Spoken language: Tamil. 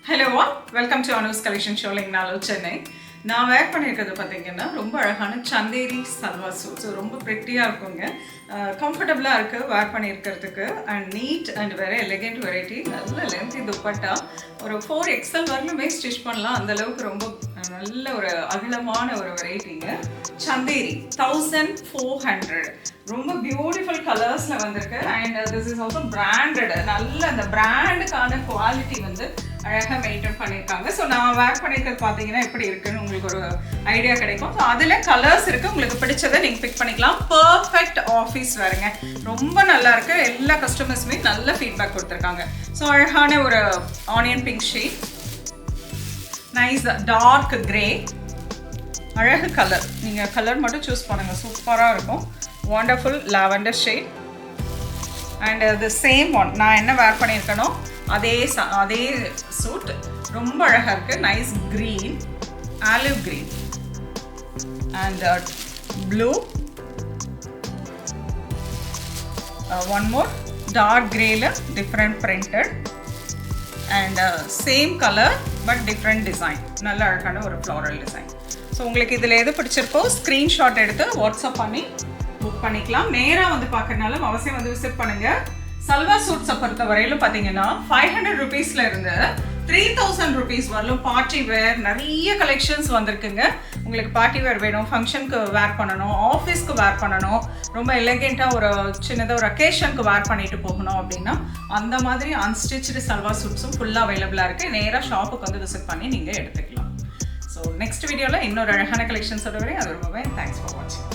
Hello, welcome to Anu's Collection Show in Nalo, Chennai. நான் வேர் பண்ணியிருக்கிறது பார்த்தீங்கன்னா ரொம்ப அழகான சந்தேரி சல்வார் சூட். ஸோ ரொம்ப ப்ரிட்டியாக இருக்குங்க, கம்ஃபர்டபுளாக இருக்குது வேர் பண்ணியிருக்கிறதுக்கு. And neat and very elegant variety. நல்ல லென்த்தி துப்பட்டா, ஒரு 4XL வரலுமே ஸ்டிச் பண்ணலாம். அந்தளவுக்கு ரொம்ப நல்ல ஒரு அகலமான ஒரு வெரைட்டிங்க. சந்தேரி 1400, ரொம்ப பியூட்டிஃபுல் கலர்ஸில் வந்திருக்கு. And this is also branded. நல்ல அந்த பிராண்டுக்கான குவாலிட்டி வந்து அழகாக மெயின்டைன் பண்ணியிருக்காங்க. ஸோ நான் வேர் பண்ணியிருக்கிறது பார்த்தீங்கன்னா எப்படி இருக்குன்னு உங்களுக்கு ஒரு ஐடியா கிடைக்கும். ஸோ அதில் கலர்ஸ் இருக்குது, உங்களுக்கு பிடிச்சதை நீங்கள் பிக் பண்ணிக்கலாம். பர்ஃபெக்ட் ஆஃபீஸ் வேறுங்க, ரொம்ப நல்லா இருக்குது. எல்லா கஸ்டமர்ஸுமே நல்ல ஃபீட்பேக் கொடுத்துருக்காங்க. ஸோ அழகான ஒரு onion pink shade, nice dark grey, அழகு கலர். நீங்கள் கலர் மட்டும் சூஸ் பண்ணுங்கள், சூப்பராக இருக்கும். Wonderful lavender shade. And the same one நான் என்ன வேர் பண்ணியிருக்கேனோ அதே சூட் ரொம்ப அழகாக இருக்குது. Nice green, olive green and blue. One more dark க்ரேல different printed and same colour but different design. நல்ல அழகான ஒரு ஃப்ளாரல் டிசைன். ஸோ உங்களுக்கு இதில் எது பிடிச்சிருக்கோ ஸ்க்ரீன்ஷாட் எடுத்து வாட்ஸ்அப் பண்ணி புக் பண்ணிக்கலாம். நேராக வந்து பார்க்கறதுனாலும் அவசியம் வந்து விசிட் பண்ணுங்கள். சல்வார் சூட்ஸை பொறுத்த வரையிலும் பார்த்தீங்கன்னா 500 ருபீஸில் இருந்து 3000 ருபீஸ் வரலும் பார்ட்டி வேர் நிறைய கலெக்ஷன்ஸ் வந்திருக்குங்க. உங்களுக்கு பார்ட்டி வேர் வேணும், ஃபங்க்ஷனுக்கு வேர் பண்ணணும், ஆஃபீஸ்க்கு வேர் பண்ணணும், ரொம்ப எலிகெண்ட்டாக ஒரு சின்னதாக ஒரு அக்கேஷனுக்கு வேர் பண்ணிட்டு போகணும் அப்படின்னா அந்த மாதிரி அன்ஸ்டிச்சு சல்வார் சூட்ஸும் ஃபுல்லாக அவைலபிளாக இருக்குது. நேராக ஷாப்புக்கு வந்து விசிட் பண்ணி நீங்கள் எடுத்துக்கலாம். ஸோ நெக்ஸ்ட் வீடியோவில் இன்னொரு அழகான கலெக்ஷன்ஸோட வரை அது ரொம்பவே தேங்க்ஸ் ஃபார் வாட்சிங்.